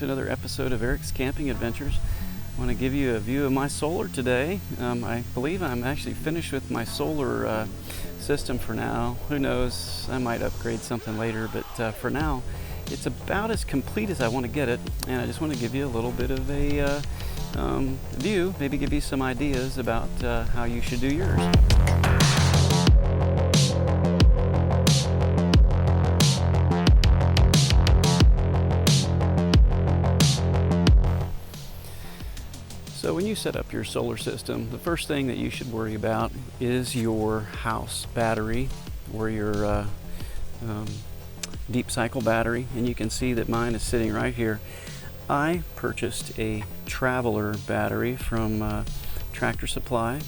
to another episode of Eric's Camping Adventures. I want to give you a view of my solar today. I believe I'm actually finished with my solar system for now. Who knows, I might upgrade something later, but for now it's about as complete as I want to get it, and I just want to give you a little bit of a view, maybe give you some ideas about how you should do yours. So when you set up your solar system, the first thing that you should worry about is your house battery or your deep cycle battery, and you can see that mine is sitting right here. I purchased a Traveler battery from Tractor Supply,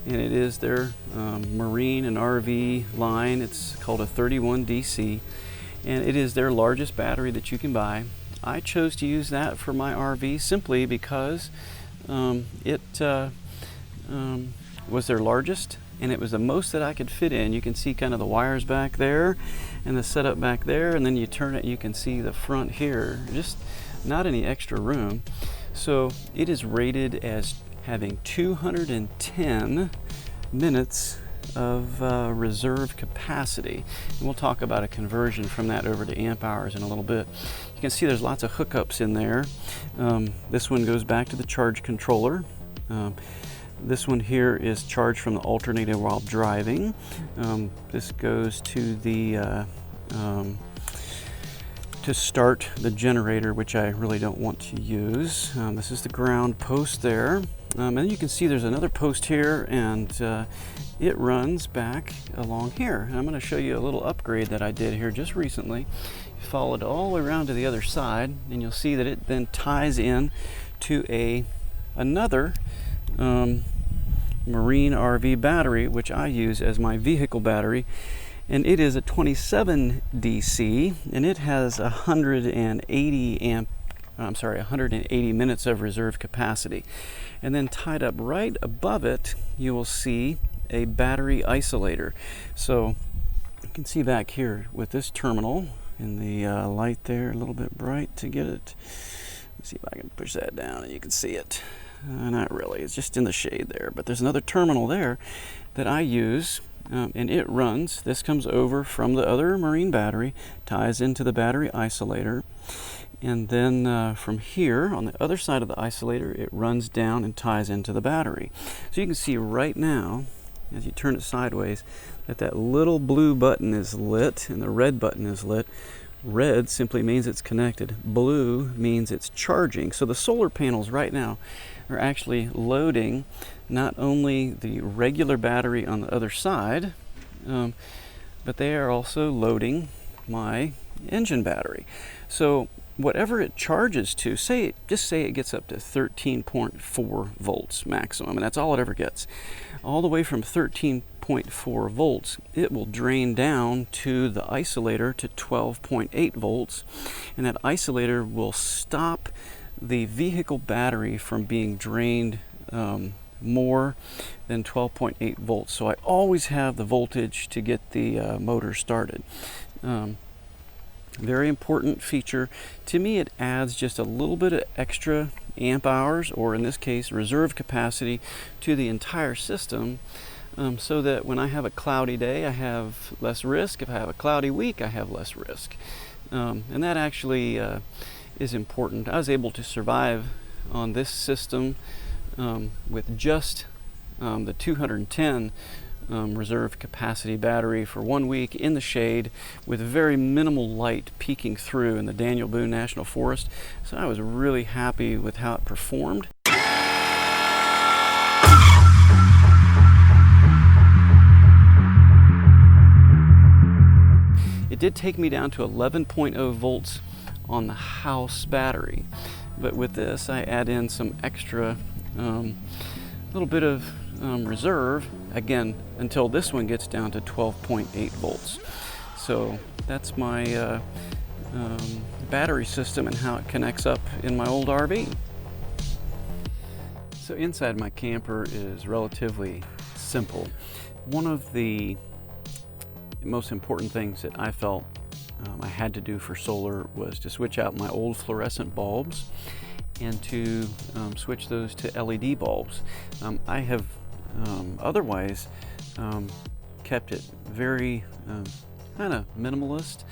and it is their marine and RV line. It's called a 31DC, and it is their largest battery that you can buy. I chose to use that for my RV simply because it was their largest, and it was the most that I could fit in. You can see kind of the wires back there and the setup back there, and then you turn it, you can see the front here, just not any extra room. So it is rated as having 210 minutes of reserve capacity, and we'll talk about a conversion from that over to amp hours in a little bit. You can see there's lots of hookups in there. This one goes back to the charge controller. This one here is charged from the alternator while driving. This goes to the to start the generator, which I really don't want to use. This is the ground post there. And then you can see there's another post here, and it runs back along here. And I'm going to show you a little upgrade that I did here just recently. Follow it all the way around to the other side, and you'll see that it then ties in to another marine RV battery, which I use as my vehicle battery. And it is a 27 DC, and it has 180 minutes of reserve capacity. And then tied up right above it, you will see a battery isolator. So you can see back here with this terminal, and the light there a little bit bright to get it. Let's see if I can push that down and you can see it. Not really, it's just in the shade there, but there's another terminal there that I use. And it runs, this comes over from the other marine battery, ties into the battery isolator, and then from here on the other side of the isolator, it runs down and ties into the battery. So you can see right now, as you turn it sideways, that little blue button is lit and the red button is lit. Red simply means it's connected. Blue means it's charging. So the solar panels right now are actually loading not only the regular battery on the other side, but they are also loading my engine battery. So whatever it charges to, just say it gets up to 13.4 volts maximum, and that's all it ever gets. All the way from 13.4 volts, it will drain down to the isolator to 12.8 volts, and that isolator will stop the vehicle battery from being drained more than 12.8 volts. So I always have the voltage to get the motor started. Very important feature. To me, it adds just a little bit of extra amp hours, or in this case, reserve capacity, to the entire system, so that when I have a cloudy day, I have less risk. If I have a cloudy week, I have less risk. And that actually is important. I was able to survive on this system with just the 210 reserve capacity battery for 1 week in the shade, with very minimal light peeking through in the Daniel Boone National Forest. So I was really happy with how it performed. It did take me down to 11.0 volts on the house battery, but with this I add in some extra little bit of reserve, again, until this one gets down to 12.8 volts. So that's my battery system and how it connects up in my old RV. So inside my camper is relatively simple. One of the most important things that I felt I had to do for solar was to switch out my old fluorescent bulbs and to switch those to LED bulbs. I have otherwise kept it very kind of minimalist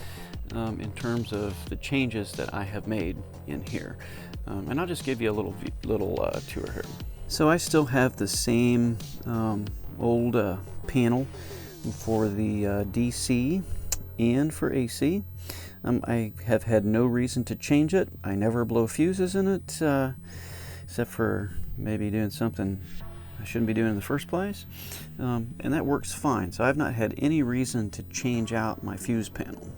in terms of the changes that I have made in here. And I'll just give you a little tour here. So I still have the same old panel for the DC and for AC. I have had no reason to change it. I never blow fuses in it, except for maybe doing something I shouldn't be doing in the first place. And that works fine. So I've not had any reason to change out my fuse panel.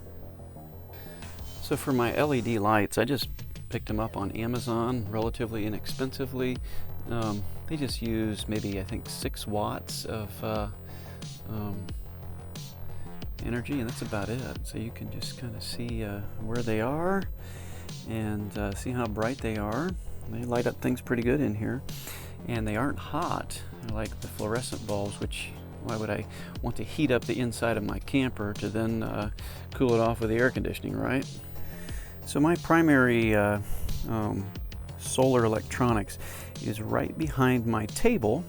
So for my LED lights, I just picked them up on Amazon relatively inexpensively. They just use maybe, I think, 6 watts of energy, and that's about it. So you can just kind of see where they are and see how bright they are. They light up things pretty good in here, and they aren't hot like the fluorescent bulbs, which why would I want to heat up the inside of my camper to then cool it off with the air conditioning, right? So my primary solar electronics is right behind my table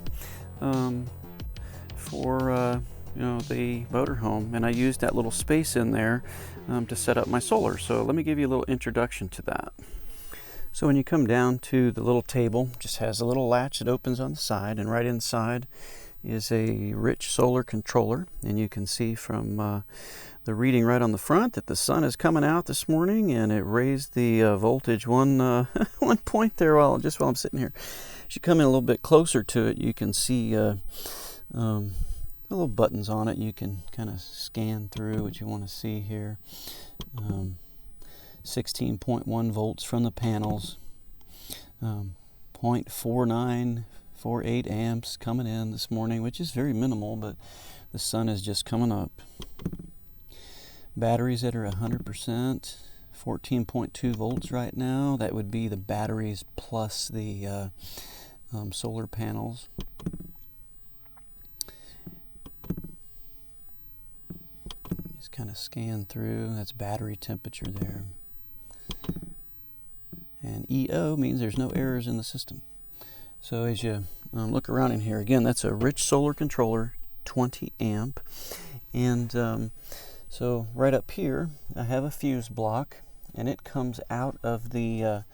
for the motorhome, and I used that little space in there to set up my solar. So let me give you a little introduction to that. So when you come down to the little table, it just has a little latch that opens on the side, and right inside is a rich solar controller, and you can see from the reading right on the front that the sun is coming out this morning, and it raised the voltage one point there while I'm sitting here. As you come in a little bit closer to it, you can see little buttons on it. You can kind of scan through what you want to see here. 16.1 volts from the panels, 0.4948 amps coming in this morning, which is very minimal, but the sun is just coming up. Batteries that are 100%, 14.2 volts right now. That would be the batteries plus the solar panels. Just kind of scan through. That's battery temperature there. And EO means there's no errors in the system. So as you look around in here, again, that's a rich solar controller, 20 amp. And so right up here, I have a fuse block, and it comes out of the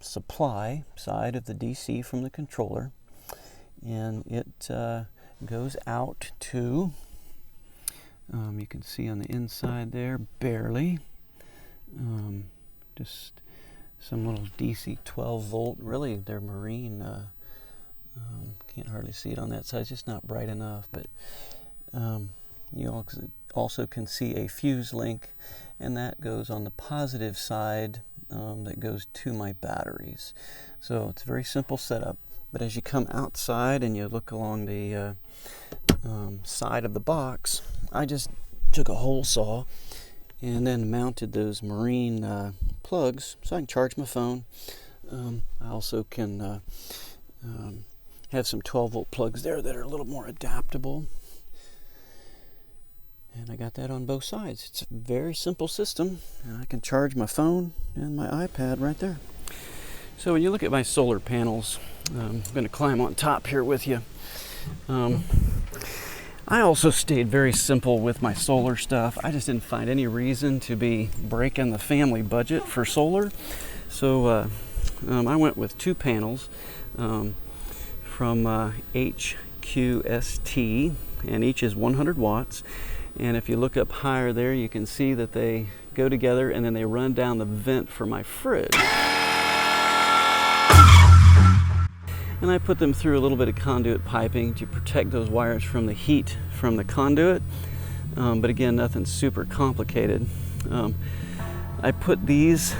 supply side of the DC from the controller, and it goes out to, you can see on the inside there, barely, just some little DC 12 volt, really they're marine, can't hardly see it on that side, it's just not bright enough, but you also can see a fuse link, and that goes on the positive side, that goes to my batteries. So it's a very simple setup, but as you come outside and you look along the side of the box, I just took a hole saw and then mounted those marine plugs so I can charge my phone. I also can have some 12 volt plugs there that are a little more adaptable. And I got that on both sides. It's a very simple system. And I can charge my phone and my iPad right there. So when you look at my solar panels, I'm going to climb on top here with you. I also stayed very simple with my solar stuff. I just didn't find any reason to be breaking the family budget for solar. So I went with 2 panels from HQST, and each is 100 watts. And if you look up higher there, you can see that they go together and then they run down the vent for my fridge. And I put them through a little bit of conduit piping to protect those wires from the heat from the conduit. But again, nothing super complicated. I put these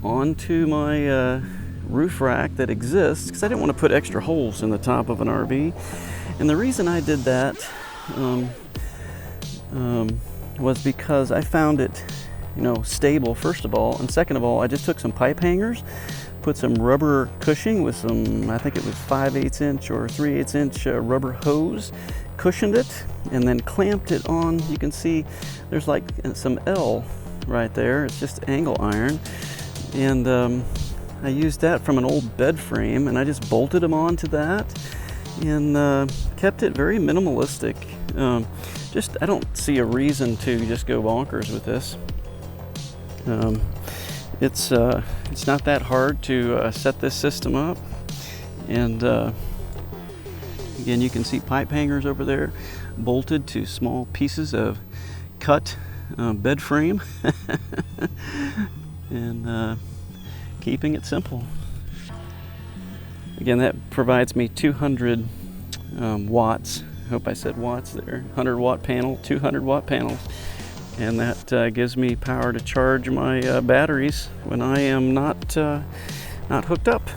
onto my roof rack that exists because I didn't want to put extra holes in the top of an RV. And the reason I did that was because I found it, stable, first of all, and second of all, I just took some pipe hangers, put some rubber cushioning with some, I think it was 5/8 inch or 3/8 inch rubber hose, cushioned it, and then clamped it on. You can see there's like some L right there. It's just angle iron. And I used that from an old bed frame, and I just bolted them onto that and kept it very minimalistic. I don't see a reason to just go bonkers with this. It's not that hard to set this system up, and again, you can see pipe hangers over there bolted to small pieces of cut bed frame and keeping it simple. Again, that provides me 200 watts. I hope I said watts there. 100 watt panel, 200 watt panels. And that gives me power to charge my batteries when I am not hooked up.